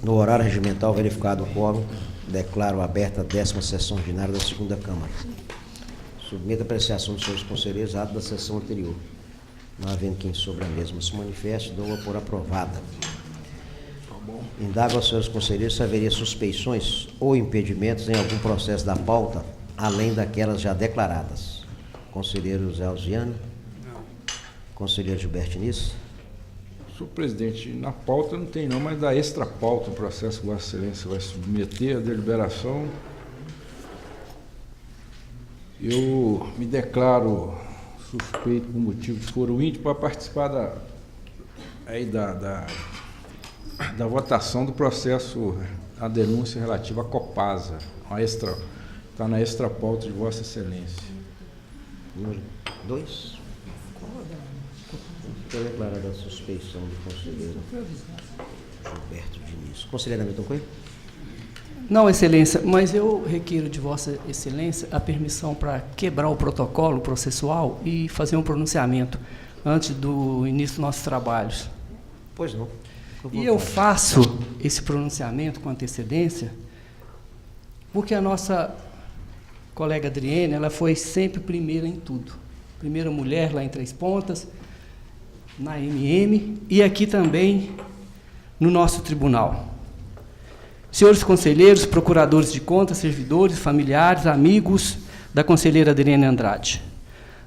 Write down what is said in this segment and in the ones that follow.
No horário regimental verificado o quórum, declaro aberta a 10ª sessão ordinária da 2ª Câmara. Submeto a apreciação dos senhores conselheiros ato da sessão anterior. Não havendo quem sobre a mesma se manifeste, dou-a por aprovada. Indago aos senhores conselheiros se haveria suspeições ou impedimentos em algum processo da pauta, além daquelas já declaradas. Conselheiro Zé Alziano. Não. Conselheiro Gilberto Nisso. Senhor presidente, na pauta não tem não, mas da extra pauta o processo que Vossa Excelência vai submeter à deliberação. Eu me declaro suspeito por motivo de foro íntimo para participar da votação do processo, a denúncia relativa à Copasa, está na extra pauta de Vossa Excelência. Número 2. Foi declarada a suspeição do conselheiro Gilberto Diniz. Conselheiro Hamilton Coelho? Não, Excelência, mas eu requiro de Vossa Excelência a permissão para quebrar o protocolo processual e fazer um pronunciamento antes do início dos nossos trabalhos. Pois não. E eu faço esse pronunciamento com antecedência porque a nossa colega Adriene, ela foi sempre primeira em tudo. Primeira mulher lá em Três Pontas, na MM e aqui também no nosso tribunal. Senhores conselheiros, procuradores de contas, servidores, familiares, amigos da conselheira Adriene Andrade,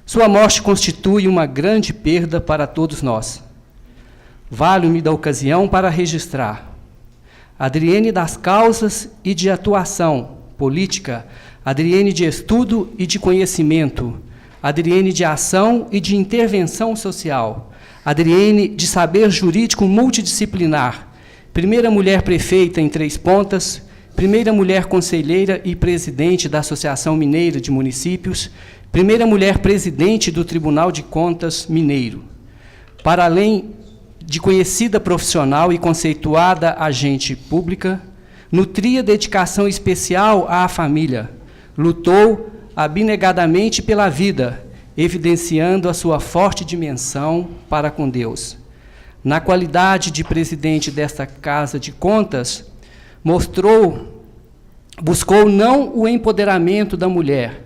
sua morte constitui uma grande perda para todos nós. Valho-me da ocasião para registrar Adriene das causas e de atuação política, Adriene de estudo e de conhecimento, Adriene de ação e de intervenção social, Adriene de saber jurídico multidisciplinar, primeira mulher prefeita em Três Pontas, primeira mulher conselheira e presidente da Associação Mineira de Municípios, primeira mulher presidente do Tribunal de Contas Mineiro. Para além de conhecida profissional e conceituada agente pública, nutria dedicação especial à família, lutou abnegadamente pela vida, evidenciando a sua forte dimensão para com Deus. Na qualidade de presidente desta Casa de Contas, buscou não o empoderamento da mulher,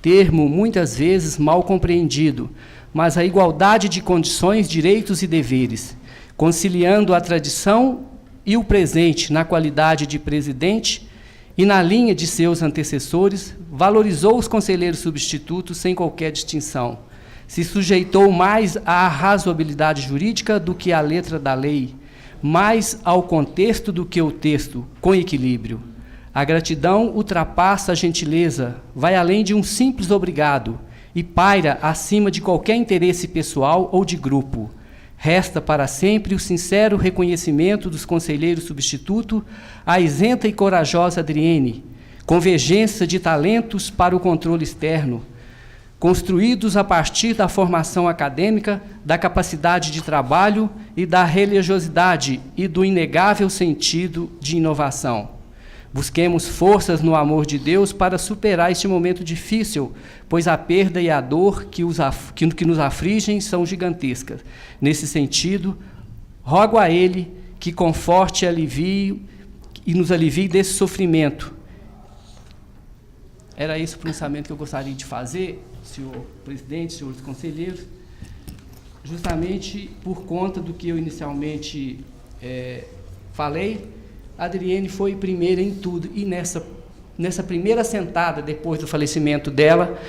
termo muitas vezes mal compreendido, mas a igualdade de condições, direitos e deveres, conciliando a tradição e o presente na qualidade de presidente e na linha de seus antecessores, valorizou os conselheiros substitutos sem qualquer distinção. Se sujeitou mais à razoabilidade jurídica do que à letra da lei, mais ao contexto do que o texto, com equilíbrio. A gratidão ultrapassa a gentileza, vai além de um simples obrigado e paira acima de qualquer interesse pessoal ou de grupo. Resta para sempre o sincero reconhecimento dos conselheiros substitutos à isenta e corajosa Adriene, convergência de talentos para o controle externo, construídos a partir da formação acadêmica, da capacidade de trabalho e da religiosidade e do inegável sentido de inovação. Busquemos forças no amor de Deus para superar este momento difícil, pois a perda e a dor que nos afligem são gigantescas. Nesse sentido, rogo a Ele que conforte e nos alivie desse sofrimento. Era esse o pensamento que eu gostaria de fazer, senhor presidente, senhores conselheiros, justamente por conta do que eu inicialmente falei. A Adriene foi primeira em tudo, e nessa primeira sentada, depois do falecimento dela,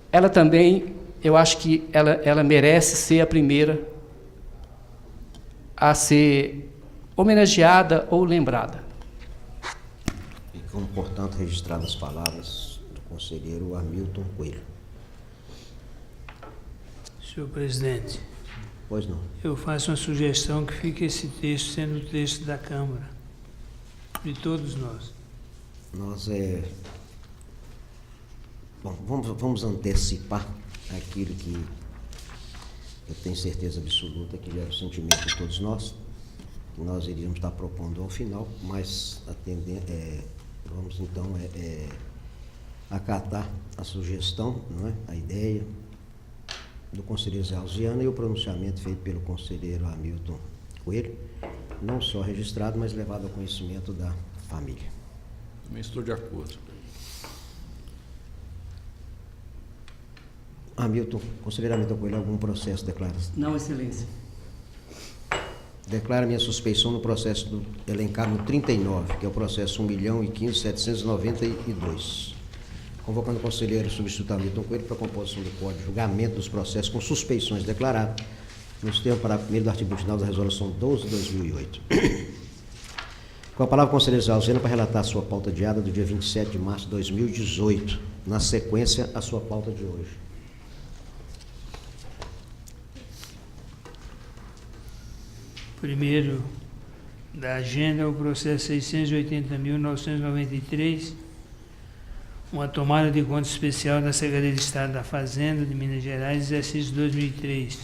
ela também, eu acho que ela merece ser a primeira a ser homenageada ou lembrada. Ficam, portanto, registradas as palavras do conselheiro Hamilton Coelho. Senhor presidente, Pois não. eu faço uma sugestão que fique esse texto sendo o texto da Câmara, de todos nós. Bom, vamos antecipar aquilo que eu tenho certeza absoluta que era o sentimento de todos nós, que nós iríamos estar propondo ao final, mas vamos então acatar a sugestão, não é? A ideia do conselheiro Zé Alziano e o pronunciamento feito pelo conselheiro Hamilton Coelho, não só registrado, mas levado ao conhecimento da família. Também estou de acordo. Hamilton, conselheiro Hamilton Coelho, algum processo declara? Não, Excelência. Declara minha suspeição no processo elencado no 39, que é o processo 1.015.792. Convocando o conselheiro substituto Hamilton Coelho para a composição do Código de Julgamento dos processos com suspeições declaradas, nos termos do parágrafo 1º do artigo final da Resolução 12 de 2008. Com a palavra, o conselheiro Zalzeno para relatar a sua pauta diária do dia 27 de março de 2018. Na sequência, a sua pauta de hoje. Primeiro da agenda, o processo 680.993, uma tomada de conta especial da Secretaria de Estado da Fazenda de Minas Gerais, exercício 2003.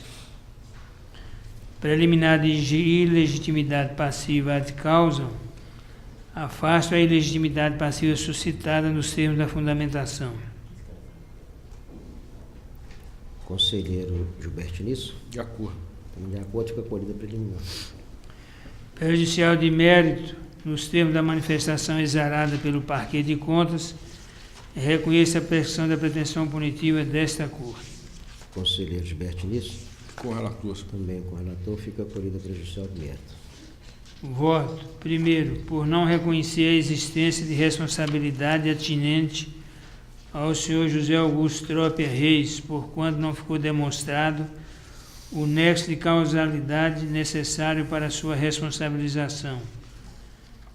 Preliminar de ilegitimidade passiva ad causam, afasta a ilegitimidade passiva suscitada nos termos da fundamentação. Conselheiro Gilberto Nisso. De acordo. De acordo, fica acolhida preliminar. Prejudicial de mérito, nos termos da manifestação exarada pelo Parquet de Contas, reconhece a prescrição da pretensão punitiva desta Corte. Conselheiro Gilberto Nisso. Com o relator. Também com o relator, fica acolhida prejudicial de mérito. Voto, primeiro, por não reconhecer a existência de responsabilidade atinente ao senhor José Augusto Trópia Reis, porquanto não ficou demonstrado o nexo de causalidade necessário para a sua responsabilização.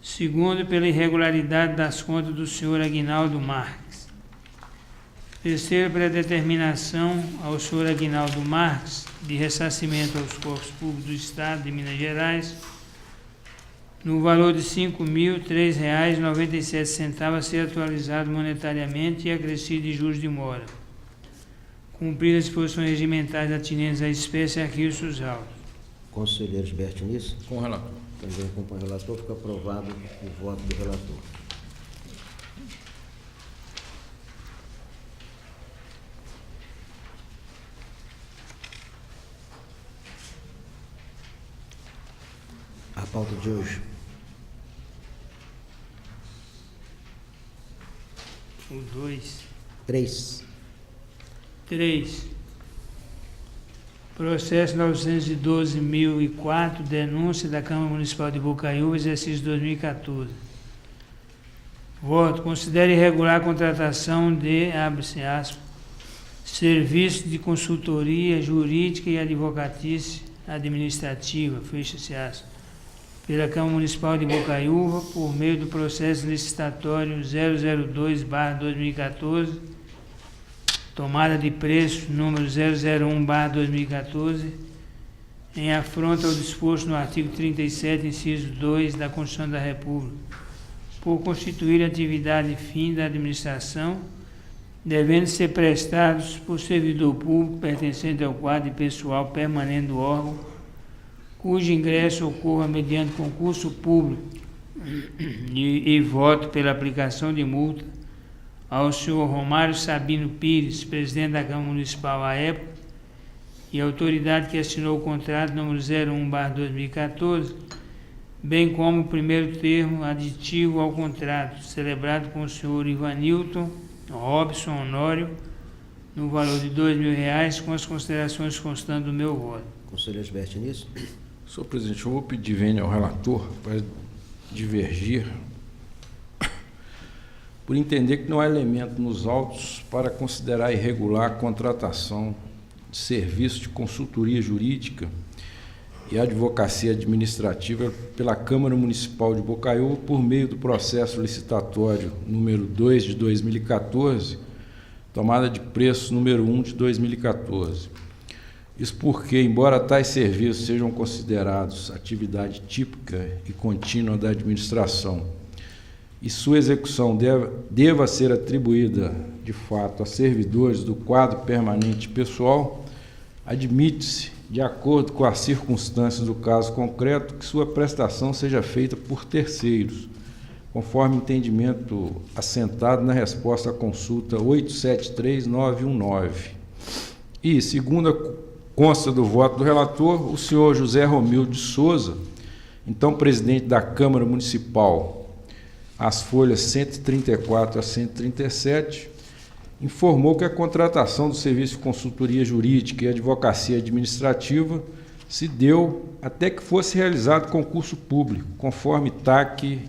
Segundo, pela irregularidade das contas do senhor Aguinaldo Marques. Terceiro, pela determinação ao senhor Aguinaldo Marques de ressarcimento aos corpos públicos do Estado de Minas Gerais no valor de R$ 5.003,97 a ser atualizado monetariamente e acrescido de juros de mora. Cumprir as disposições regimentais atinentes à espécie e arquivos sus autos. Conselheiro Gilberto Nisso. Com o relator. Também acompanha o relator, fica aprovado o voto do relator. A pauta de hoje. O 2. 3. Processo 912.004, denúncia da Câmara Municipal de Bocaiúva, exercício 2014. Voto. Considera irregular a contratação de, abre-se aspas, serviço de consultoria jurídica e advocatícia administrativa, fecha-se aspas, pela Câmara Municipal de Bocaiúva, por meio do processo licitatório 002/2014, tomada de preço número 001/2014, em afronta ao disposto no artigo 37, inciso 2 da Constituição da República, por constituir atividade fim da administração, devendo ser prestados por servidor público pertencente ao quadro de pessoal permanente do órgão, cujo ingresso ocorra mediante concurso público e voto pela aplicação de multa ao senhor Romário Sabino Pires, presidente da Câmara Municipal à época, e a autoridade que assinou o contrato número 01/2014, bem como o primeiro termo aditivo ao contrato, celebrado com o senhor Ivanilton Robson Honório, no valor de R$ 2.000, com as considerações constantes do meu voto. Conselheiro Gilberto Nisso. Senhor presidente, eu vou pedir vênia ao relator para divergir, por entender que não há elemento nos autos para considerar irregular a contratação de serviço de consultoria jurídica e advocacia administrativa pela Câmara Municipal de Bocaiúva por meio do processo licitatório número 2 de 2014, tomada de preço número 1 de 2014. Isso porque, embora tais serviços sejam considerados atividade típica e contínua da administração e sua execução deva ser atribuída, de fato, a servidores do quadro permanente pessoal, admite-se, de acordo com as circunstâncias do caso concreto, que sua prestação seja feita por terceiros, conforme entendimento assentado na resposta à consulta 873919. E, segundo a consta do voto do relator, o senhor José Romildo de Souza então presidente da Câmara Municipal, as folhas 134 a 137, informou que a contratação do serviço de consultoria jurídica e advocacia administrativa se deu até que fosse realizado concurso público, conforme TAC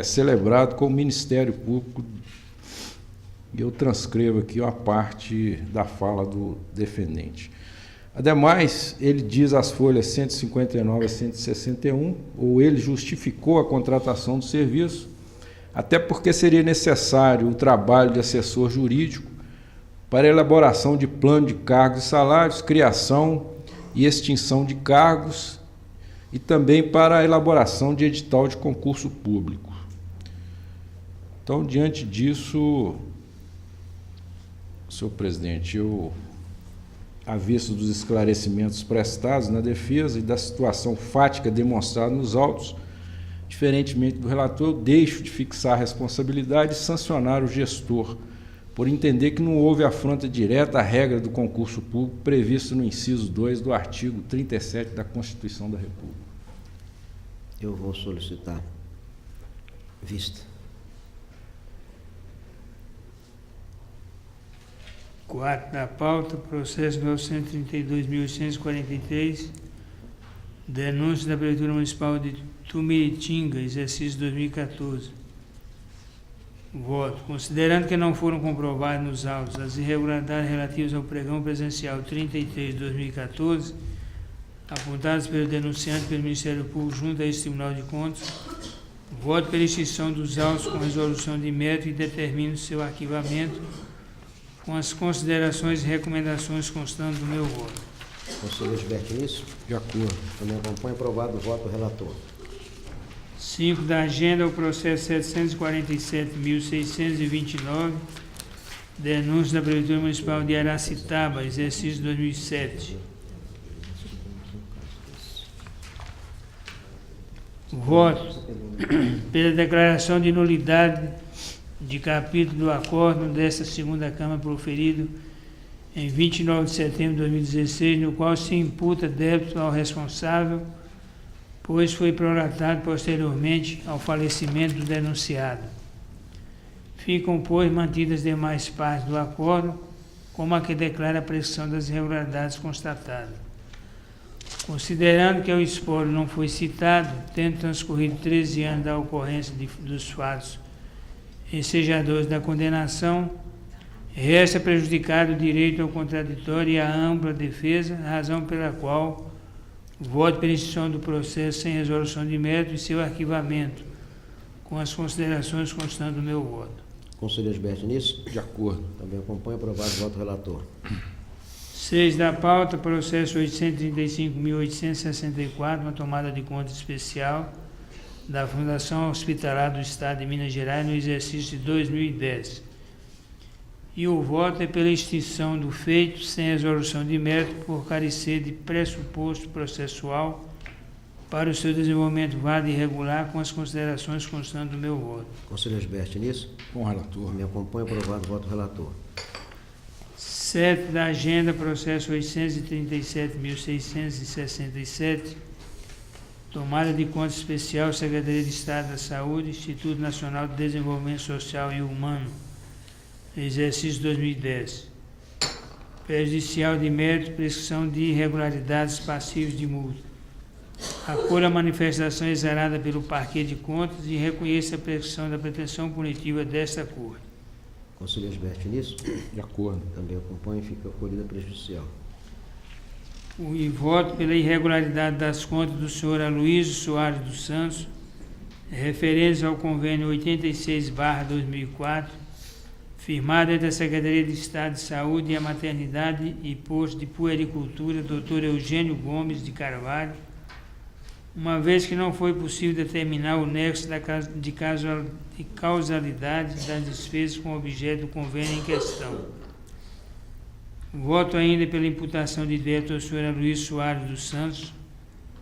celebrado com o Ministério Público. Eu transcrevo aqui uma parte da fala do defendente. Ademais, ele diz as folhas 159 a 161, ou ele justificou a contratação do serviço, até porque seria necessário o trabalho de assessor jurídico para a elaboração de plano de cargos e salários, criação e extinção de cargos e também para a elaboração de edital de concurso público. Então, diante disso, senhor presidente, eu, à vista dos esclarecimentos prestados na defesa e da situação fática demonstrada nos autos, diferentemente do relator, eu deixo de fixar a responsabilidade e sancionar o gestor, por entender que não houve afronta direta à regra do concurso público prevista no inciso 2 do artigo 37 da Constituição da República. Eu vou solicitar vista. Quarto da pauta, processo 932.843, denúncia da Prefeitura Municipal de Tumiritinga, exercício 2014. Voto. Considerando que não foram comprovadas nos autos as irregularidades relativas ao pregão presencial 33 de 2014, apontadas pelo denunciante pelo Ministério Público junto a esse Tribunal de Contas, voto pela extinção dos autos com resolução de mérito e determino seu arquivamento com as considerações e recomendações constantes do meu voto. Conselheiro Gilberto Nício? De acordo. Também acompanha. Aprovado o voto do relator. 5 da agenda, o processo 747.629, denúncia da Prefeitura Municipal de Aracitaba, exercício 2007. Voto pela declaração de nulidade de capítulo do acórdão desta segunda Câmara proferido em 29 de setembro de 2016, no qual se imputa débito ao responsável, pois foi proratado posteriormente ao falecimento do denunciado. Ficam, pois, mantidas demais partes do acórdão, como a que declara a prescrição das irregularidades constatadas. Considerando que o espólio não foi citado, tendo transcorrido 13 anos da ocorrência dos fatos ensejadores da condenação, resta prejudicado o direito ao contraditório e à ampla defesa, razão pela qual voto pela extinção do processo sem resolução de mérito e seu arquivamento, com as considerações constantes do meu voto. Conselheiro Gilberto Nício? De acordo. Também acompanha. Aprovado o voto do relator. 6 da pauta, processo 835.864, uma tomada de conta especial da Fundação Hospitalar do Estado de Minas Gerais no exercício de 2010. E o voto é pela extinção do feito sem resolução de mérito por carecer de pressuposto processual para o seu desenvolvimento válido e regular, com as considerações constantes do meu voto. Conselheiro Gilberto Nício? Com o relator. Me acompanha. Aprovado o voto do relator. 7 da agenda, processo 837.667, tomada de conta especial, Secretaria de Estado da Saúde, Instituto Nacional de Desenvolvimento Social e Humano, exercício 2010. Prejudicial de mérito, prescrição de irregularidades passivas de multa. Acolho a manifestação exarada pelo Parquê de Contas e reconheço a prescrição da pretensão punitiva desta Corte. Conselheiro Gilberto Nício? De acordo. Também acompanha e fica acolhida prejudicial. E voto pela irregularidade das contas do senhor Aloysio Soares dos Santos, referentes ao convênio 86/2004, firmado entre a Secretaria de Estado de Saúde e a Maternidade e Posto de Puericultura, Dr. Eugênio Gomes de Carvalho, uma vez que não foi possível determinar o nexo de causalidade das despesas com objeto do convênio em questão. Voto ainda pela imputação de débito ao senhor Aloysio Soares dos Santos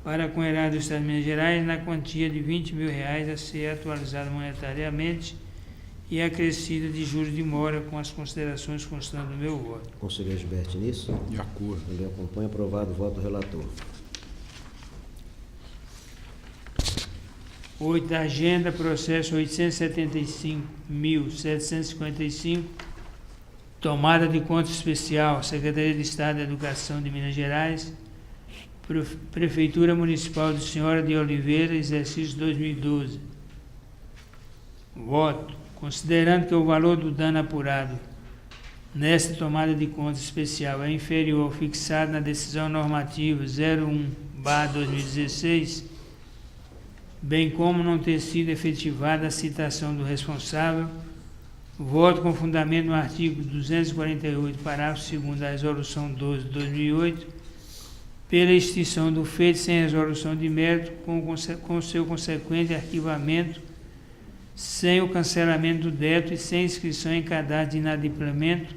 para com o erário do Estado de Minas Gerais na quantia de R$20.000 a ser atualizada monetariamente e acrescida de juros de mora, com as considerações constantes do meu voto. Conselheiro Gilberto Nício? De acordo. Também acompanha. Aprovado o voto do relator. 8 da agenda, processo 875.755, tomada de conta especial, Secretaria de Estado da Educação de Minas Gerais, Prefeitura Municipal de Senhora de Oliveira, exercício 2012. Voto. Considerando que o valor do dano apurado nesta tomada de conta especial é inferior ao fixado na decisão normativa 01/2016, bem como não ter sido efetivada a citação do responsável, voto com fundamento no artigo 248, parágrafo 2º da Resolução 12 de 2008, pela extinção do feito sem resolução de mérito, com seu consequente arquivamento, sem o cancelamento do débito e sem inscrição em cadastro de inadimplemento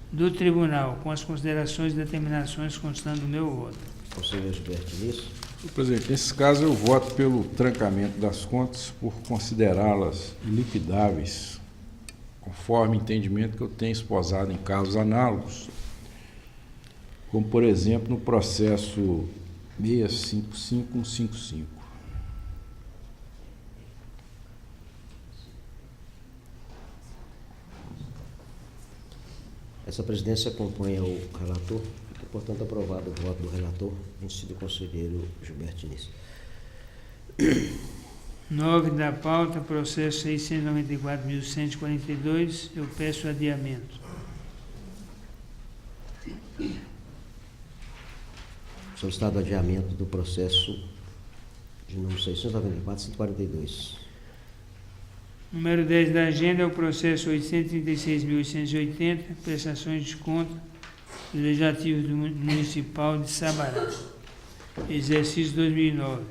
do Tribunal, com as considerações e determinações constando do meu voto. Conselheiro Gilberto Nisso. Senhor presidente, nesse caso eu voto pelo trancamento das contas por considerá-las iliquidáveis, conforme entendimento que eu tenho esposado em casos análogos, como, por exemplo, no processo 655155. Essa presidência acompanha o relator, e, portanto, aprovado o voto do relator, em si do conselheiro Gilberto Nisso. 9 da pauta, processo 694.142, eu peço adiamento. Solicitado adiamento do processo de número 694.142. Número 10 da agenda é o processo 836.880, prestações de conta do Legislativo Municipal de Sabará, exercício 2009.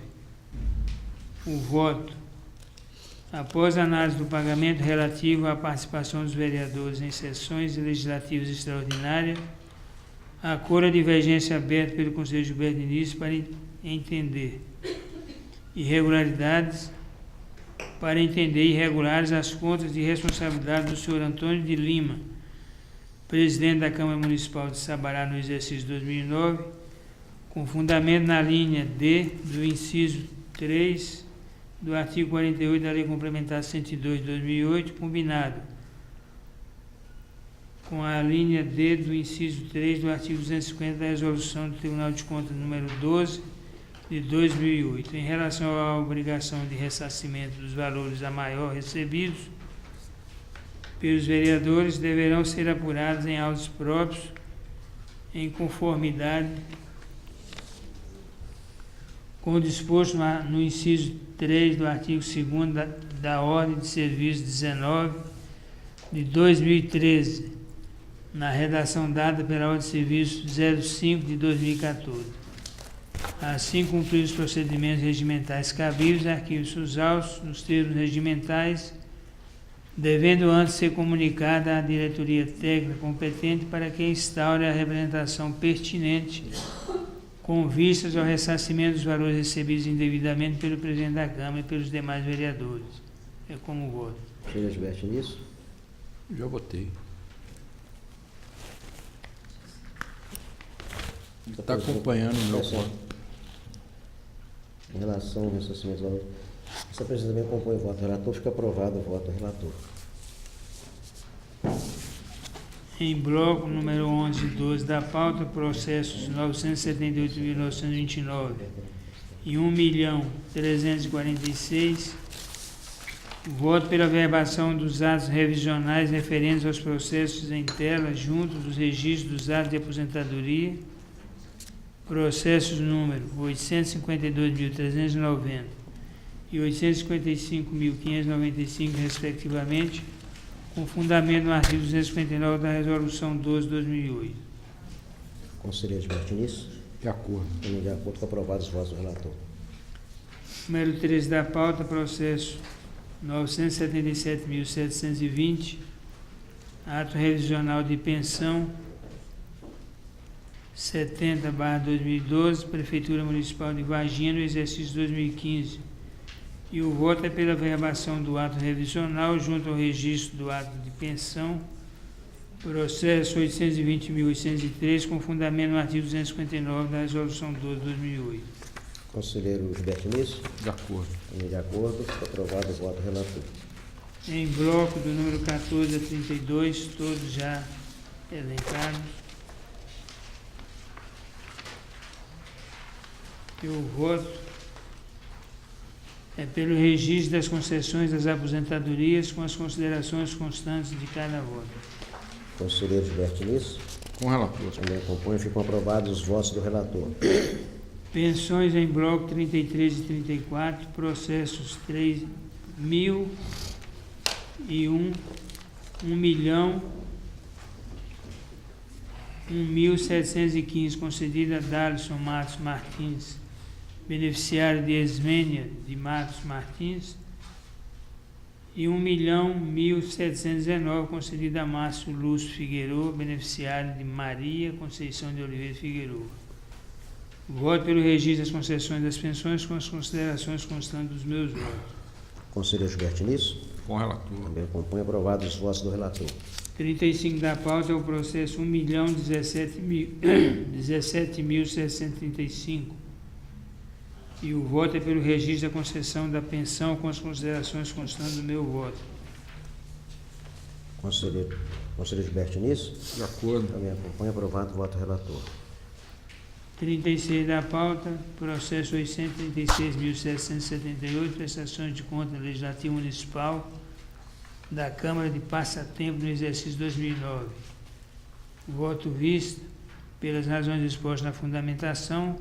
O voto. Após a análise do pagamento relativo à participação dos vereadores em sessões legislativas extraordinárias, acordo a divergência aberta pelo Conselho Gilberto Nisso para entender irregulares as contas de responsabilidade do senhor Antônio de Lima, presidente da Câmara Municipal de Sabará no exercício 2009, com fundamento na linha D do inciso 3 do artigo 48 da Lei Complementar 102 de 2008, combinado com a linha D do inciso 3 do artigo 250 da Resolução do Tribunal de Contas número 12 de 2008, em relação à obrigação de ressarcimento dos valores a maior recebidos pelos vereadores, deverão ser apurados em autos próprios, em conformidade com o disposto no inciso 3 do artigo 2º da Ordem de Serviço 19 de 2013, na redação dada pela Ordem de Serviço 05 de 2014. Assim, cumprir os procedimentos regimentais cabíveis, arquivos seus autos nos termos regimentais, devendo antes ser comunicada à diretoria técnica competente para que instaure a representação pertinente com vistas ao ressarcimento dos valores recebidos indevidamente pelo presidente da Câmara e pelos demais vereadores. É como voto. Conselheiro Gilberto Nisso. Já votei. Está acompanhando o meu voto. Em relação ao ressarcimento dos valores, essa presidência também acompanha o voto do relator, fica aprovado o voto do relator. Em bloco número 11 e 12 da pauta, processos 978.929 e 1.346, voto pela verbação dos atos revisionais referentes aos processos em tela junto dos registros dos atos de aposentadoria, processos número 852.390 e 855.595, respectivamente, com fundamento no artigo 259 da Resolução 12 de 2008. Conselheiro Gilberto Nisso. De acordo. Também de acordo com aprovados os votos do relator. Número 13 da pauta, processo 977.720, ato revisional de pensão 70/2012, Prefeitura Municipal de Varginha, no exercício 2015. E o voto é pela verbação do ato revisional junto ao registro do ato de pensão, processo 820.803, com fundamento no artigo 259 da Resolução 12 de 2008. Conselheiro Gilberto Nisso. De acordo. Também de acordo. Fica aprovado o voto do relator. Em bloco do número 14 a 32, todos já elencados. E o voto é pelo registro das concessões das aposentadorias com as considerações constantes de cada voto. Conselheiro Gilberto Nisso. Com o relator. Também acompanha. Ficam aprovados os votos do relator. Pensões em bloco 33 e 34, processos 3.001, 1.715, concedida a Darlison Matos Martins, beneficiário de Esmênia de Matos Martins, e 1.1.719, concedida a Márcio Lúcio Figueiredo, beneficiário de Maria Conceição de Oliveira Figueiredo. Voto pelo registro das concessões das pensões com as considerações constantes dos meus votos. Conselheiro Gilberto Nisso. Com o relator. Também acompanha. Aprovados os votos do relator. 35 da pauta é o processo 1.017.735. E o voto é pelo registro da concessão da pensão com as considerações constantes do meu voto. Conselheiro Gilberto Nisso. De acordo. Também acompanha. Aprovado o voto do relator. 36 da pauta, processo 836.778, prestações de conta legislativa municipal da Câmara de Passatempo no exercício 2009. Voto visto pelas razões expostas na fundamentação.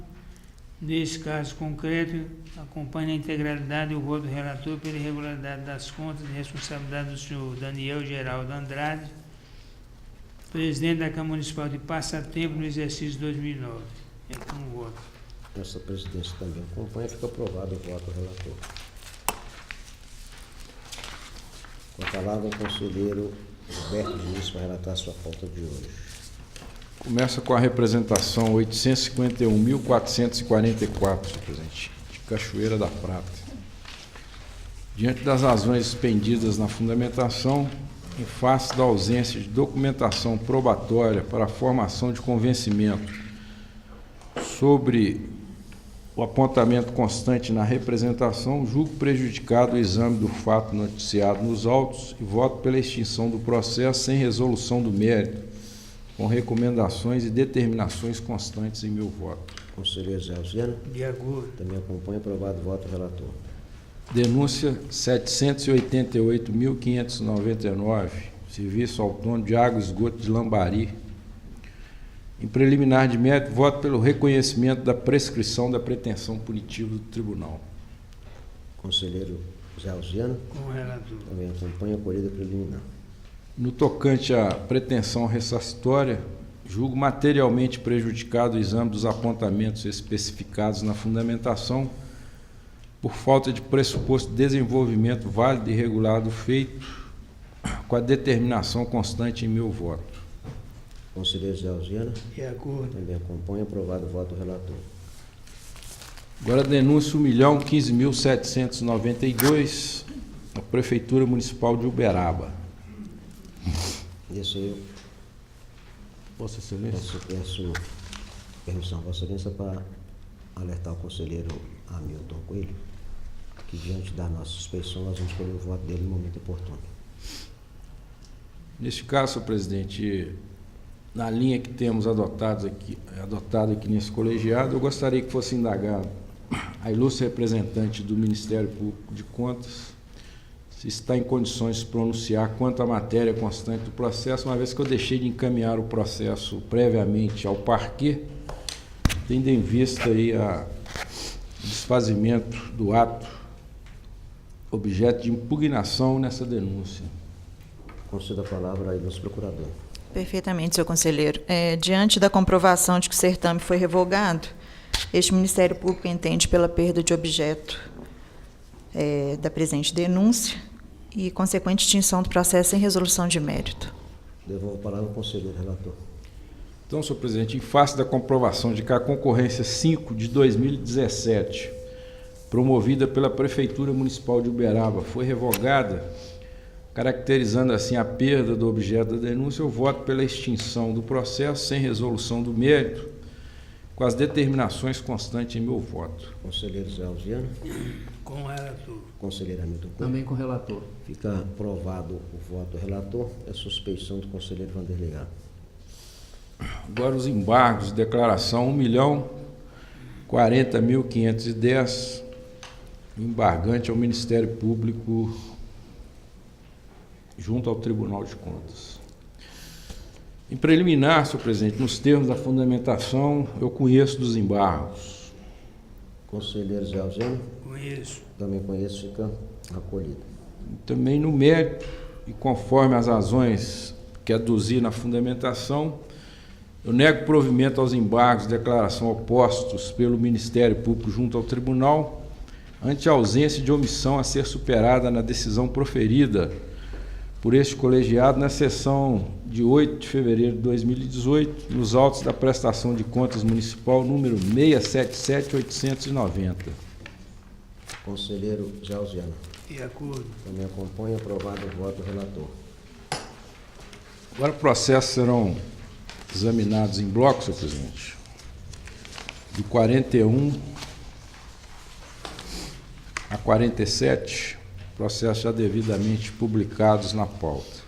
Nesse caso concreto, acompanha a integralidade e o voto do relator pela irregularidade das contas de responsabilidade do senhor Daniel Geraldo Andrade, presidente da Câmara Municipal de Passatempo no exercício 2009. É com o voto. Essa presidência também acompanha. Fica aprovado o voto do relator. Com a palavra, o conselheiro Gilberto Diniz vai relatar a sua pauta de hoje. Começa com a representação 851.444, senhor presidente, de Cachoeira da Prata. Diante das razões expendidas na fundamentação, em face da ausência de documentação probatória para a formação de convencimento sobre o apontamento constante na representação, julgo prejudicado o exame do fato noticiado nos autos e voto pela extinção do processo sem resolução do mérito, com recomendações e determinações constantes em meu voto. Conselheiro Zé Alciano. De acordo. Também acompanha. Aprovado o voto do relator. Denúncia 788.599, Serviço Autônomo de Água e Esgoto de Lambari. Em preliminar de mérito, voto pelo reconhecimento da prescrição da pretensão punitiva do tribunal. Conselheiro Zé Alciano. Com o relator. Também acompanha a colheita preliminar. No tocante à pretensão ressarcitória, julgo materialmente prejudicado o exame dos apontamentos especificados na fundamentação por falta de pressuposto de desenvolvimento válido e regular do feito, com a determinação constante em meu voto. Conselheiro Zé Alciano. De acordo. Também acompanha. Aprovado o voto do relator. Agora a denúncia 1.015.792, a Prefeitura Municipal de Uberaba. Isso eu Vossa Excelência. peço permissão, Vossa Excelência, para alertar o conselheiro Hamilton Coelho que, diante da nossa suspeição, nós vamos escolher o voto dele no momento oportuno. Neste caso, senhor presidente, na linha que temos adotado aqui nesse colegiado, eu gostaria que fosse indagado a ilustre representante do Ministério Público de Contas se está em condições de se pronunciar quanto à matéria constante do processo, uma vez que eu deixei de encaminhar o processo previamente ao parquê, tendo em vista aí o desfazimento do ato objeto de impugnação nessa denúncia. Concedo a palavra ao ilustre procurador. Perfeitamente, senhor conselheiro. Diante da comprovação de que o certame foi revogado, este Ministério Público entende pela perda de objeto da presente denúncia e consequente extinção do processo sem resolução de mérito. Devolvo a palavra ao conselheiro relator. Então, senhor presidente, em face da comprovação de que a concorrência 5 de 2017, promovida pela Prefeitura Municipal de Uberaba, foi revogada, caracterizando assim a perda do objeto da denúncia, eu voto pela extinção do processo sem resolução do mérito com as determinações constantes em meu voto. Conselheiro Zé Alziano. Com o relator. Conselheiro Hamilton Couto. Também com o relator. Fica aprovado o voto do relator. A suspeição do conselheiro Vanderlei A. Agora os embargos, declaração 1.040.510, embargante ao Ministério Público junto ao Tribunal de Contas. Em preliminar, senhor presidente, nos termos da fundamentação, eu conheço dos embargos. Conselheiro Zé Alziano. Conheço. Também conheço, fica acolhido. Também no mérito e conforme as razões que aduzi na fundamentação, eu nego provimento aos embargos de declaração opostos pelo Ministério Público junto ao Tribunal, ante a ausência de omissão a ser superada na decisão proferida por este colegiado na sessão de 8 de fevereiro de 2018, nos autos da prestação de contas municipal número 677.890. Conselheiro Zé Alziano. De acordo. Também acompanha. Aprovado o voto do relator. Agora, processos serão examinados em bloco, senhor presidente, do 41 a 47, processos já devidamente publicados na pauta.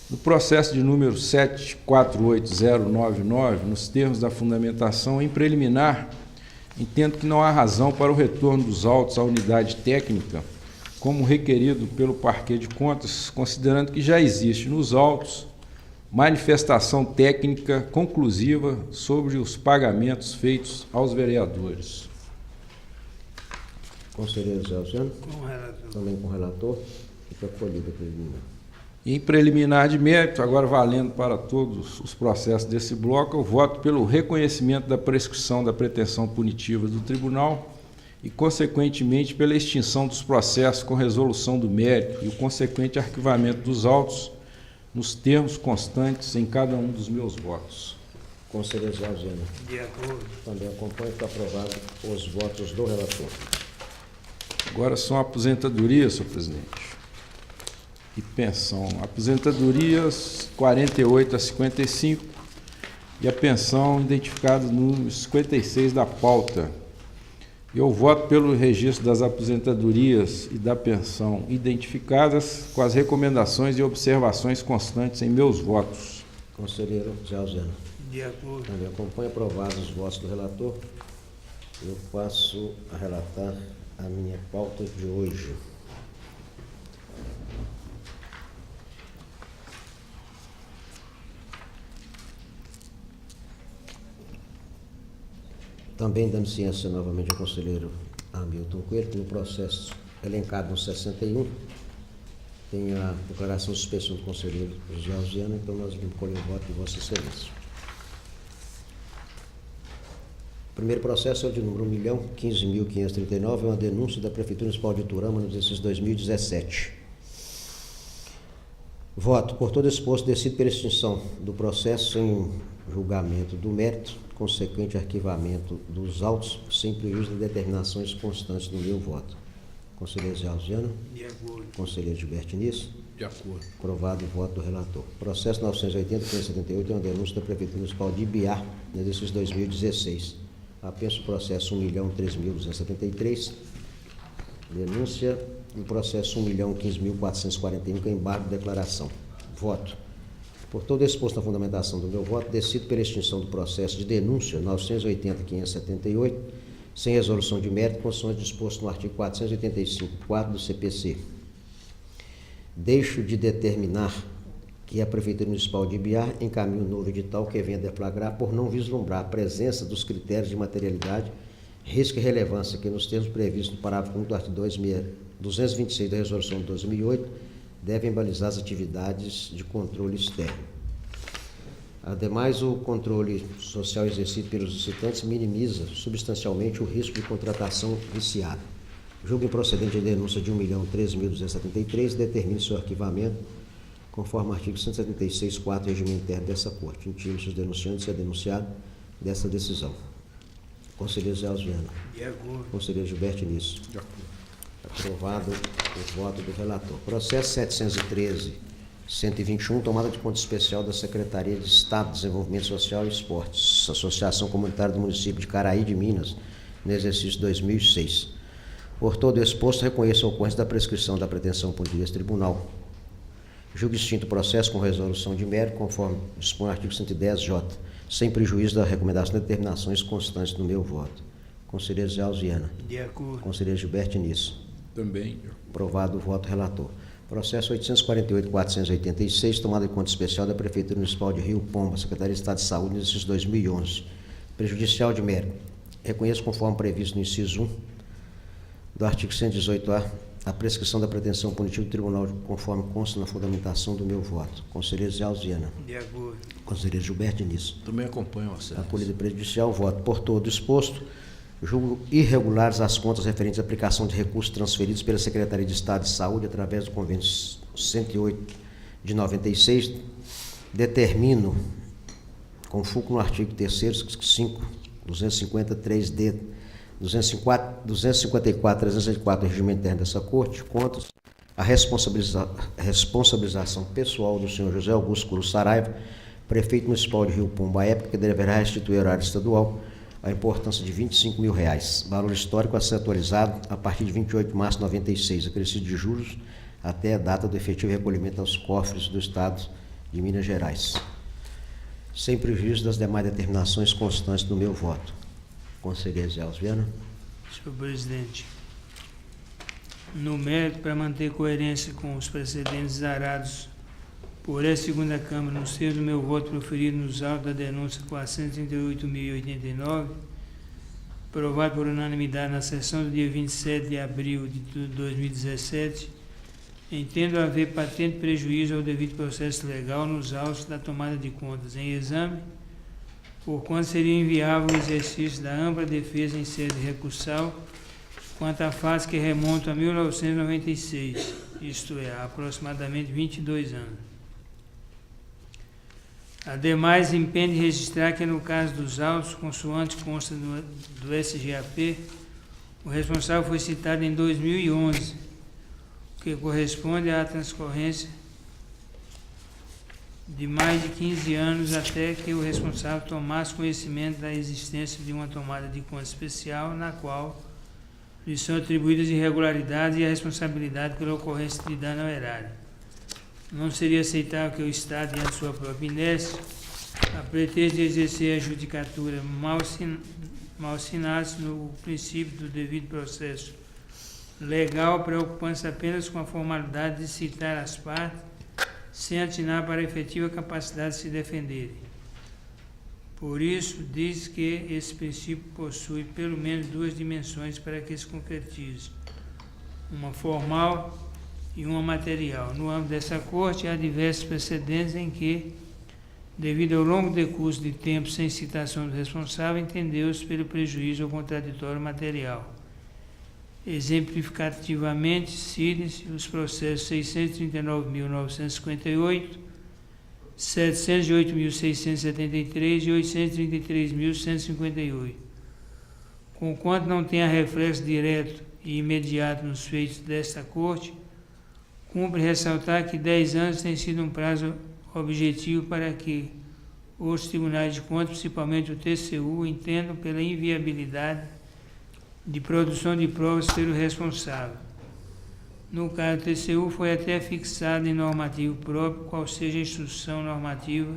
No processo de número 748099, nos termos da fundamentação, em preliminar, entendo que não há razão para o retorno dos autos à unidade técnica, como requerido pelo Parquet de Contas, considerando que já existe nos autos manifestação técnica conclusiva sobre os pagamentos feitos aos vereadores. Conselheiro Zé Alziano. Com o relator. Também com o relator. Fica acolhido a preliminar. Em preliminar de mérito, agora valendo para todos os processos desse bloco, eu voto pelo reconhecimento da prescrição da pretensão punitiva do tribunal e, consequentemente, pela extinção dos processos com resolução do mérito e o consequente arquivamento dos autos nos termos constantes em cada um dos meus votos. Conselheiro Zé Alziano. De acordo. Também acompanha. Fica aprovado os votos do relator. Agora são aposentadorias, senhor presidente, e pensão. Aposentadorias 48 a 55 e a pensão identificada no 56 da pauta. Eu voto pelo registro das aposentadorias e da pensão identificadas com as recomendações e observações constantes em meus votos. Conselheiro Zé Alziano. De acordo. Também acompanha. Aprovados os votos do relator. Eu passo a relatar a minha pauta de hoje. Também dando ciência novamente ao conselheiro Hamilton Coelho, que no processo elencado no 61, tem a declaração de suspeição do conselheiro José Alziano, então nós vamos colher o voto de Vossa Excelência. O primeiro processo é o de número 1.015.539, é uma denúncia da Prefeitura Municipal de Iturama no exercício 2017. Voto. Por todo exposto, decido pela extinção do processo em julgamento do mérito, consequente arquivamento dos autos, sem prejuízo de determinações constantes do meu voto. Conselheiro Zé Alziano. De acordo. Conselheiro Gilberto Nisso. De acordo. Aprovado o voto do relator. Processo 980.578 é uma denúncia da Prefeitura Municipal de Ibiá, no exercício 2016. Apenso o processo 1.003.273. Denúncia do processo 1.015.441, que é embargo de declaração. Voto. Por todo exposto na fundamentação do meu voto, decido pela extinção do processo de denúncia 980.578, sem resolução de mérito, consoante disposto no artigo 485.4 do CPC. Deixo de determinar que a Prefeitura Municipal de Ibiá encaminhe um novo edital que venha deflagrar por não vislumbrar a presença dos critérios de materialidade, risco e relevância que, nos termos previstos no parágrafo 1 do artigo 226 da Resolução de 2008, devem balizar as atividades de controle externo. Ademais, o controle social exercido pelos licitantes minimiza substancialmente o risco de contratação viciada. Julgo improcedente a denúncia de 1.013.273 e determine seu arquivamento conforme o artigo 176.4 do regimento interno dessa Corte. Intime-se os denunciantes e a denunciado dessa decisão. Conselheiro Zé Alziano. De acordo. Conselheiro Gilberto Nisso. De acordo. Aprovado o voto do relator. Processo 121, tomada de conta especial da Secretaria de Estado de Desenvolvimento Social e Esportes, Associação Comunitária do Município de Caraí de Minas, no exercício 2006. Por todo exposto, reconheço a ocorrência da prescrição da pretensão punitiva deste tribunal. Julgo extinto o processo com resolução de mérito, conforme dispõe o artigo 110J, sem prejuízo da recomendação de determinações constantes do meu voto. Conselheiro Zé Alziana. De acordo. Conselheiro Gilberto Nisso. Também. Aprovado o voto relator. Processo 848.486, tomada de conta especial da Prefeitura Municipal de Rio Pomba, Secretaria de Estado de Saúde, no exercício 2011. Prejudicial de mérito. Reconheço, conforme previsto no inciso 1 do artigo 118A, a prescrição da pretensão punitiva do tribunal, conforme consta na fundamentação do meu voto. Conselheiro Zé Alziana. De acordo. Conselheiro Gilberto Nisso. Também acompanho a sentença. Acolhida prejudicial, voto por todo exposto. Julgo irregulares as contas referentes à aplicação de recursos transferidos pela Secretaria de Estado de Saúde através do convênio 108 de 96. Determino, com fulcro no artigo 3º, 5, 253D, 254, 304 do regimento interno dessa Corte, contas, a responsabilização pessoal do senhor José Augusto Cruz Saraiva, prefeito municipal de Rio Pomba, à época que deverá restituir ao erário estadual a importância de R$25 mil, valor histórico a ser atualizado a partir de 28 de março de 96, acrescido de juros até a data do efetivo recolhimento aos cofres do Estado de Minas Gerais, sem prejuízo das demais determinações constantes do meu voto. Conselheiro Zé Alziana. Senhor presidente, no mérito, para manter coerência com os precedentes zarados por essa segunda Câmara, no seio do meu voto proferido nos autos da denúncia 438.089, aprovado por unanimidade na sessão do dia 27 de abril de 2017, entendo haver patente prejuízo ao devido processo legal nos autos da tomada de contas em exame, porquanto seria inviável o exercício da ampla defesa em sede recursal quanto a fatos que remontam a 1996, isto é, há aproximadamente 22 anos. Ademais, impende registrar que, no caso dos autos, consoante consta do SGAP, o responsável foi citado em 2011, o que corresponde à transcorrência de mais de 15 anos até que o responsável tomasse conhecimento da existência de uma tomada de conta especial, na qual lhe são atribuídas irregularidades e a responsabilidade pela ocorrência de dano ao erário. Não seria aceitável que o Estado, diante de sua própria inércia, a pretexto de exercer a judicatura, mal assinasse no princípio do devido processo legal, preocupando-se apenas com a formalidade de citar as partes, sem atinar para a efetiva capacidade de se defenderem. Por isso, diz que esse princípio possui pelo menos duas dimensões para que se concretize: uma formal e uma material. No âmbito dessa Corte, há diversos precedentes em que, devido ao longo decurso de tempo sem citação do responsável, entendeu-se pelo prejuízo ao contraditório material. Exemplificativamente, citem-se os processos 639.958, 708.673 e 833.158. Conquanto não tenha reflexo direto e imediato nos feitos desta Corte, cumpre ressaltar que 10 anos tem sido um prazo objetivo para que os tribunais de contas, principalmente o TCU, entendam pela inviabilidade de produção de provas pelo responsável. No caso do TCU, foi até fixado em normativo próprio, qual seja a Instrução Normativa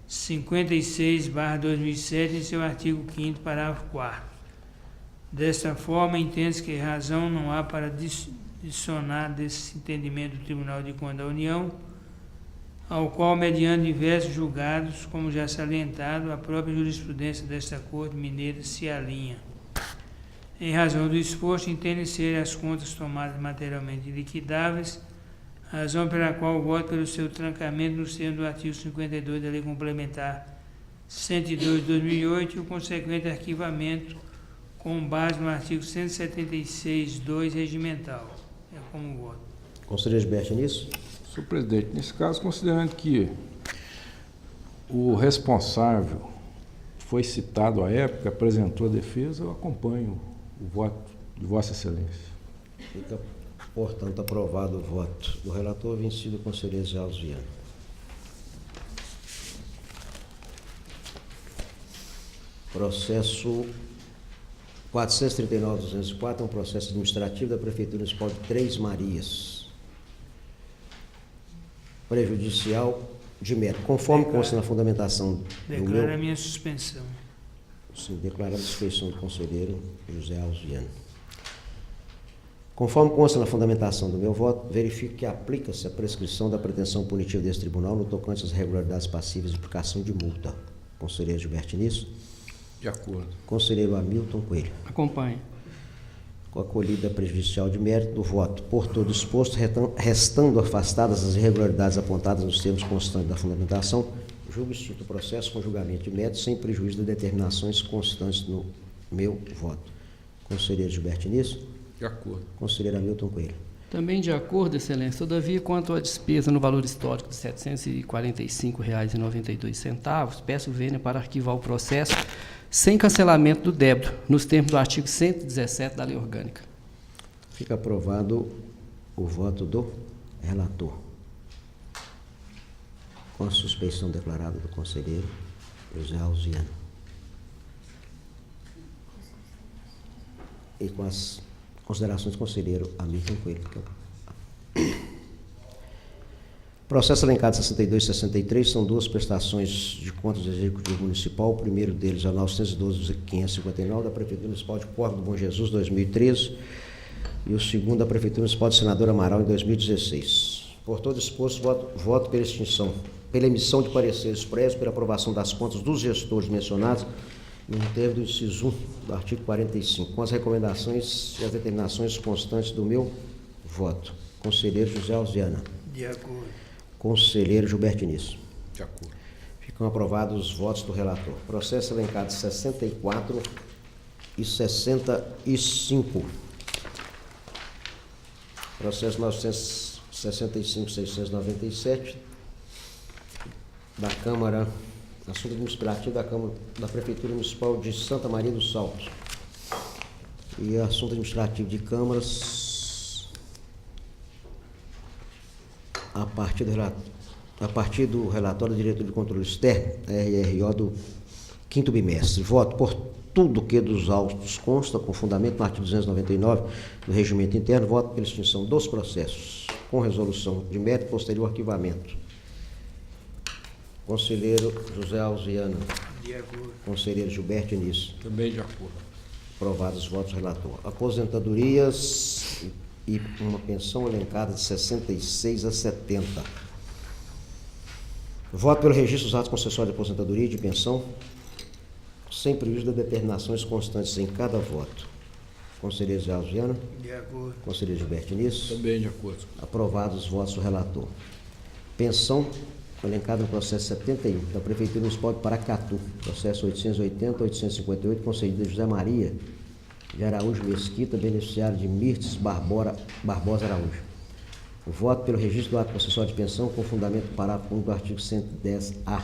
56/2007, em seu artigo 5º, parágrafo 4º. Desta forma, entende-se que razão não há para adicionar desse entendimento do Tribunal de Contas da União, ao qual, mediante diversos julgados, como já salientado, a própria jurisprudência desta Corte Mineira se alinha. Em razão do exposto, entendem ser as contas tomadas materialmente liquidáveis, razão pela qual voto pelo seu trancamento no seio do artigo 52 da Lei Complementar 102 de 2008 e o consequente arquivamento com base no artigo 176.2 regimental. É como voto. Conselheiro Gilberto Nisso. Senhor presidente, nesse caso, considerando que o responsável foi citado à época, apresentou a defesa, eu acompanho o voto de Vossa Excelência. Fica Portanto, aprovado o voto do relator, vencido o conselheiro Zé Alves Viana. Processo 439.204 é um processo administrativo da Prefeitura Municipal de Três Marias. Prejudicial de mérito. Conforme consta na fundamentação do Declaro a meu... minha suspensão. Sim, declarada a suspensão do conselheiro José Alves Viana. Conforme consta na fundamentação do meu voto, verifico que aplica-se a prescrição da pretensão punitiva desse tribunal no tocante às irregularidades passíveis de aplicação de multa. Conselheiro Gilberto Nisso. De acordo. Conselheiro Hamilton Coelho. Acompanho. Com a acolhida prejudicial de mérito do voto, por todo exposto, restando afastadas as irregularidades apontadas nos termos constantes da fundamentação, julgo extinto o processo com julgamento de mérito, sem prejuízo das determinações constantes no meu voto. Conselheiro Gilberto Nisso. De acordo. Conselheiro Hamilton Coelho. Também de acordo, excelência. Todavia, quanto à despesa no valor histórico de R$ 745,92, peço vênia para arquivar o processo sem cancelamento do débito, nos termos do artigo 117 da Lei Orgânica. Fica aprovado o voto do relator. Com a suspeição declarada do conselheiro José Alves Viana. E com as considerações do conselheiro Hamilton Coelho. Processo elencado 62 e 63 são duas prestações de contas do Executivo Municipal. O primeiro deles é o 912.559 da Prefeitura Municipal de Porto do Bom Jesus, 2013, e o segundo da Prefeitura Municipal de Senador Amaral, em 2016. Por todo exposto, voto pela extinção, pela emissão de pareceres prévios pela aprovação das contas dos gestores mencionados no termo do inciso 1 do artigo 45, com as recomendações e as determinações constantes do meu voto. Conselheiro José Alves Viana. De acordo. Conselheiro Gilberto Nisso. De acordo. Ficam aprovados os votos do relator. Processo elencado 64 e 65. Processo 965.697 da Câmara, assunto administrativo da Câmara da Prefeitura Municipal de Santa Maria do Salto. E assunto administrativo de câmaras a partir do relatório da Diretoria de Controle Externo, RRO do 5º bimestre. Voto por tudo que dos autos consta, com fundamento no artigo 299 do Regimento Interno, voto pela extinção dos processos, com resolução de mérito posterior arquivamento. Conselheiro José Alves Viana. De acordo. Conselheiro Gilberto Nisso. Também de acordo. Aprovados os votos do relator. Aposentadorias e uma pensão elencada de 66 a 70. Voto pelo registro dos atos concessórios de aposentadoria e de pensão, sem prejuízo das determinações constantes em cada voto. Conselheiro José Alves Viana. De acordo. Conselheiro Gilberto Nisso. Também de acordo. Aprovados os votos do relator. Pensão elencada no processo 71 da Prefeitura Municipal de Paracatu, processo 880-858, concedido a José Maria de Araújo Mesquita, beneficiário de Mirtes Barbosa Araújo. O voto pelo registro do ato concessório de pensão com fundamento do parágrafo 1 do artigo 110-A,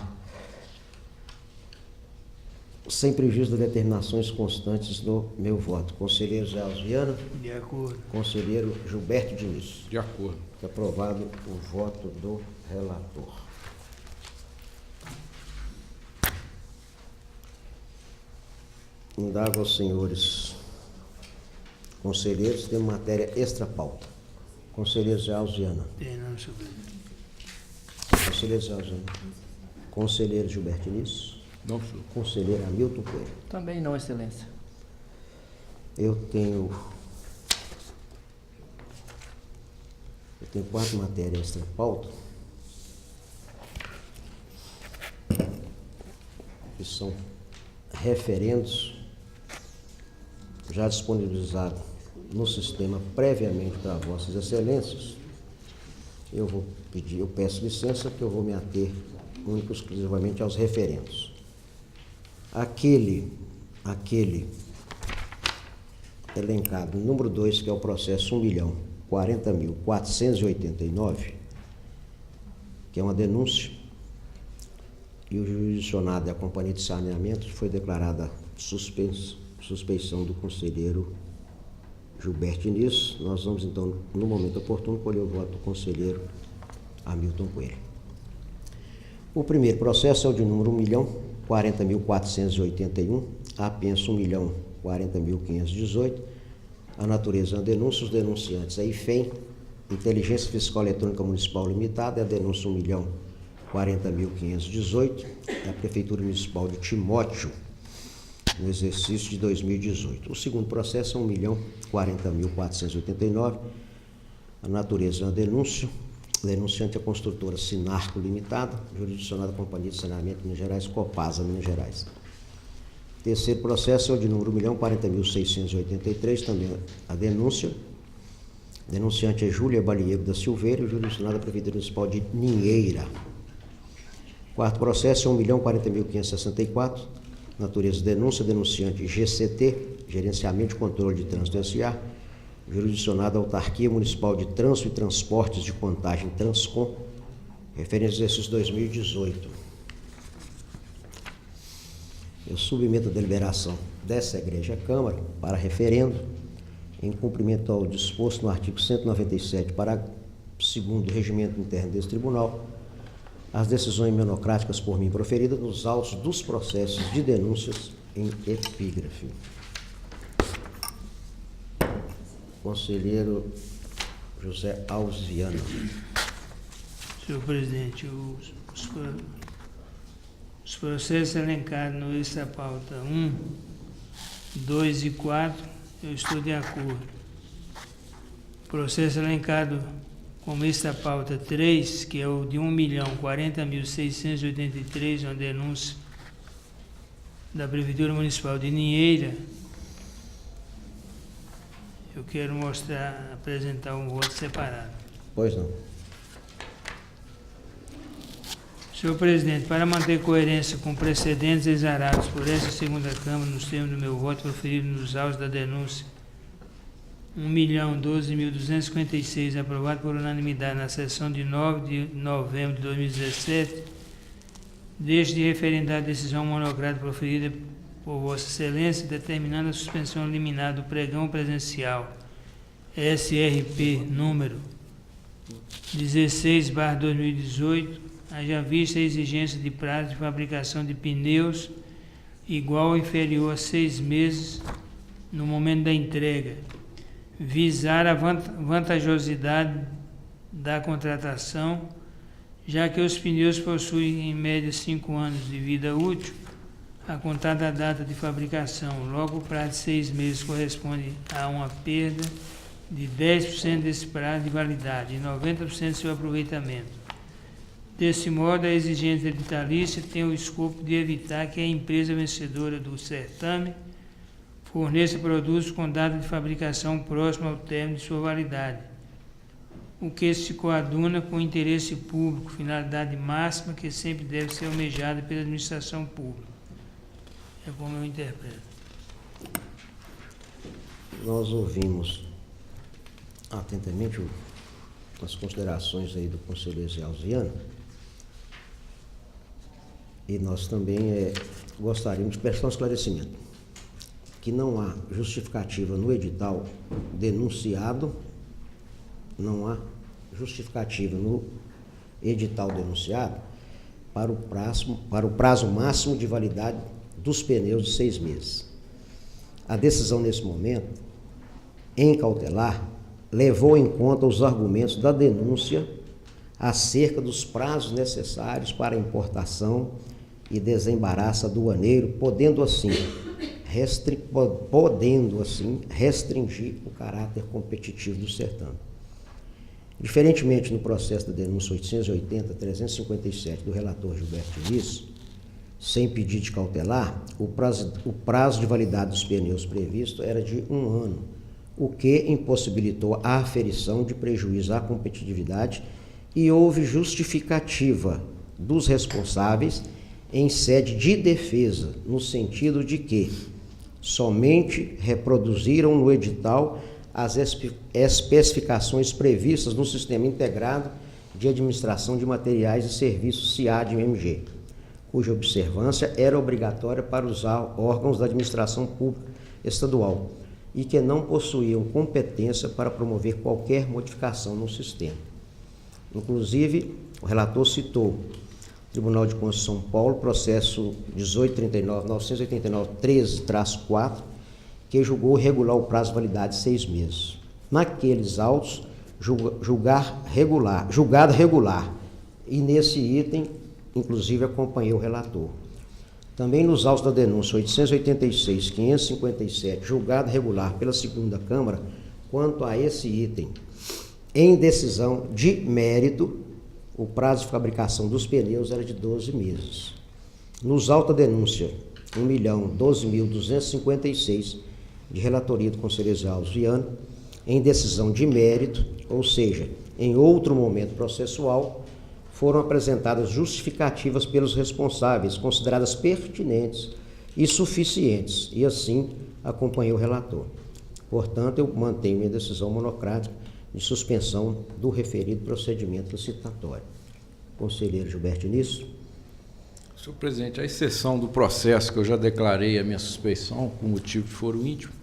sem prejuízo das determinações constantes do meu voto. Conselheiro José Alves Viana. De acordo. Conselheiro Gilberto Diniz. De acordo. Fica aprovado o voto do relator. Indago aos senhores conselheiros, temos matéria extra-pauta. Conselheiro José Alves Viana. Não, sobrinho. Conselheiro José Alves Viana. Conselheiro Gilberto Nisso. Não, senhor. Conselheiro Hamilton Coelho. Também não, excelência. Eu tenho 4 matérias extra-pauta, que são referendos já disponibilizados no sistema previamente para vossas excelências. Eu peço licença que eu vou me ater único exclusivamente aos referendos. Aquele elencado, número 2, que é o processo 1.040.489, que é uma denúncia, e o jurisdicionado e a companhia de saneamento foi declarada suspeição do conselheiro Gilberto Diniz. Nós vamos, então, no momento oportuno, colher o voto do conselheiro Hamilton Coelho. O primeiro processo é o de número 1.040.481, apenso 1.040.518. A natureza é uma denúncia, os denunciantes é IFEM, Inteligência Fiscal Eletrônica Municipal Limitada, é a denúncia 1.040.518, é a Prefeitura Municipal de Timóteo, no exercício de 2018. O segundo processo é 1.040.489, a natureza é uma denúncia, denunciante é a construtora Sinarco Limitada, jurisdicionada Companhia de Saneamento de Minas Gerais, Copasa, Minas Gerais. Terceiro processo é o de número 1.040.683, também a denúncia. Denunciante é Júlia Baliego da Silveira, jurisdicionada Prefeitura Municipal de Ninheira. Quarto processo é 1.040.564, natureza denúncia, denunciante GCT, Gerenciamento e Controle de Trânsito S.A., jurisdicionada Autarquia Municipal de Trânsito e Transportes de Contagem Transcom, referente ao exercício 2018. Eu submeto a deliberação dessa Igreja Câmara para referendo, em cumprimento ao disposto no artigo 197, parágrafo 2º do Regimento Interno desse Tribunal, as decisões monocráticas por mim proferidas nos autos dos processos de denúncias em epígrafe. Conselheiro José Alves Viana. Senhor presidente, os processos elencados no esta pauta 1, 2 e 4, eu estou de acordo. Processo elencado como esta pauta 3, que é o de 1.040.683, uma denúncia da Prefeitura Municipal de Ninheira, eu quero apresentar um voto separado. Pois não. Senhor presidente, para manter coerência com precedentes exarados por essa segunda Câmara nos termos do meu voto proferido nos autos da denúncia 1.012.256, aprovado por unanimidade na sessão de 9 de novembro de 2017, deixo de referendar a decisão monocrática proferida por Vossa Excelência, determinando a suspensão liminar do pregão presencial SRP número 16/2018, haja vista a exigência de prazo de fabricação de pneus igual ou inferior a 6 meses no momento da entrega, visar a vantajosidade da contratação, já que os pneus possuem em média 5 anos de vida útil, a contar da data de fabricação. Logo, o prazo de 6 meses corresponde a uma perda de 10% desse prazo de validade e 90% do seu aproveitamento. Desse modo, a exigência vitalícia tem o escopo de evitar que a empresa vencedora do certame forneça produtos com data de fabricação próxima ao término de sua validade, o que se coaduna com o interesse público, finalidade máxima que sempre deve ser almejada pela administração pública. É como eu interpreto. Nós ouvimos atentamente as considerações aí do conselheiro Zé Alziano, e nós também gostaríamos de prestar um esclarecimento, que não há justificativa no edital denunciado, não há justificativa no edital denunciado para o prazo máximo de validade dos pneus de 6 meses. A decisão nesse momento, em cautelar, levou em conta os argumentos da denúncia acerca dos prazos necessários para a importação e desembaraço aduaneiro, podendo assim restringir o caráter competitivo do certame. Diferentemente no processo da denúncia 880-357 do relator Gilberto Diniz, sem pedido de cautelar, o prazo de validade dos pneus previsto era de 1 ano, o que impossibilitou a aferição de prejuízo à competitividade e houve justificativa dos responsáveis em sede de defesa, no sentido de que somente reproduziram no edital as especificações previstas no Sistema Integrado de Administração de Materiais e Serviços SIAD-MG, cuja observância era obrigatória para os órgãos da administração pública estadual, e que não possuíam competência para promover qualquer modificação no sistema. Inclusive, o relator citou o Tribunal de Contas de São Paulo, processo 1839-989-13-4, que julgou regular o prazo de validade de 6 meses. Naqueles autos, julgado regular, e nesse item, inclusive, acompanhei o relator. Também nos autos da denúncia 886-557, julgado regular pela segunda Câmara, quanto a esse item, em decisão de mérito, o prazo de fabricação dos pneus era de 12 meses. Nos autos da denúncia 1.012.256, de relatoria do conselheiro Zé Alves Viana, em decisão de mérito, ou seja, em outro momento processual, foram apresentadas justificativas pelos responsáveis, consideradas pertinentes e suficientes, e assim acompanhei o relator. Portanto, eu mantenho minha decisão monocrática de suspensão do referido procedimento licitatório. Conselheiro Gilberto Início. Senhor presidente, à exceção do processo que eu já declarei a minha suspeição por motivo de foro íntimo,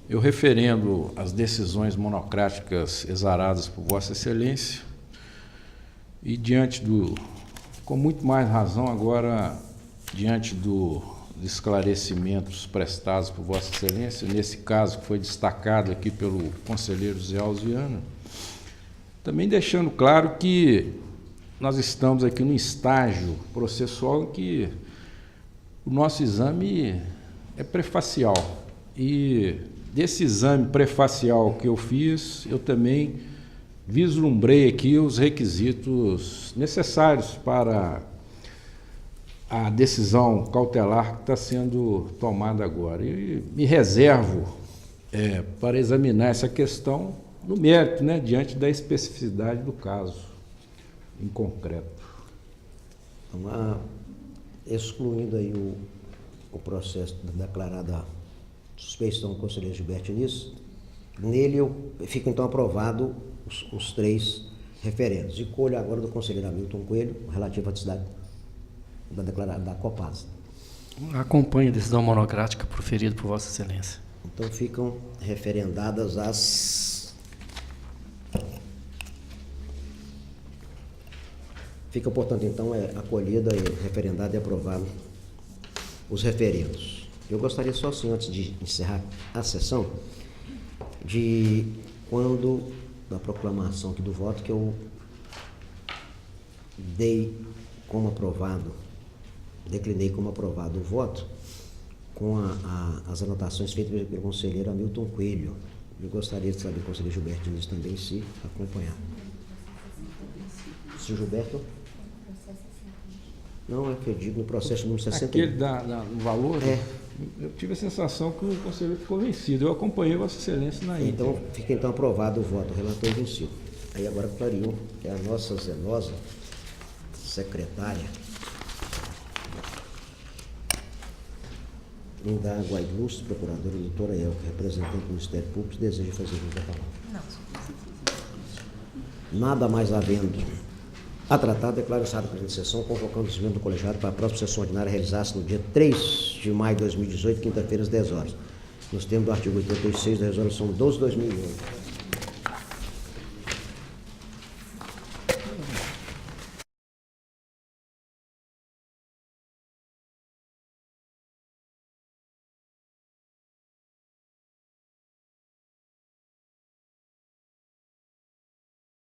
eu referendo as decisões monocráticas exaradas por Vossa Excelência e com muito mais razão agora, diante dos esclarecimentos prestados por Vossa Excelência, nesse caso que foi destacado aqui pelo conselheiro Zé Alves Viana, também deixando claro que nós estamos aqui num estágio processual em que o nosso exame é prefacial. E desse exame prefacial que eu fiz, eu também vislumbrei aqui os requisitos necessários para a decisão cautelar que está sendo tomada agora. E me reservo para examinar essa questão no mérito, né, diante da especificidade do caso em concreto. Então, excluindo aí o processo da declarada suspeição do conselheiro Gilberto Início, nele fica então aprovado os 3 referendos. E colho agora do conselheiro Hamilton Coelho, relativo à atividade da Copasa. Acompanho a decisão monocrática proferida por Vossa Excelência. Então ficam referendadas Fica, portanto, então, acolhida, referendada e aprovada os referendos. Eu gostaria só, assim, antes de encerrar a sessão, da proclamação aqui do voto, que eu declinei como aprovado o voto, com as anotações feitas pelo conselheiro Hamilton Coelho. Eu gostaria de saber, o conselheiro Gilberto Início também, se acompanhar. Senhor Gilberto? Não, é que eu digo no processo número 60. Aquele no valor? Eu tive a sensação que o conselheiro ficou vencido. Eu acompanhei Vossa Excelência na íntegra. Então, fica então aprovado o voto, o relator vencido. Aí agora clareou que a nossa zelosa secretária Indágua Ilustre, procuradora doutora Elke, representante do Ministério Público, deseja fazer uso da palavra. Nada mais havendo a tratar, declaro encerrada a presente sessão, convocando os membros do colegiado para a próxima sessão ordinária realizar-se no dia 3 de maio de 2018, quinta-feira, às 10 horas. Nos termos do artigo 86 da Resolução 12/2008.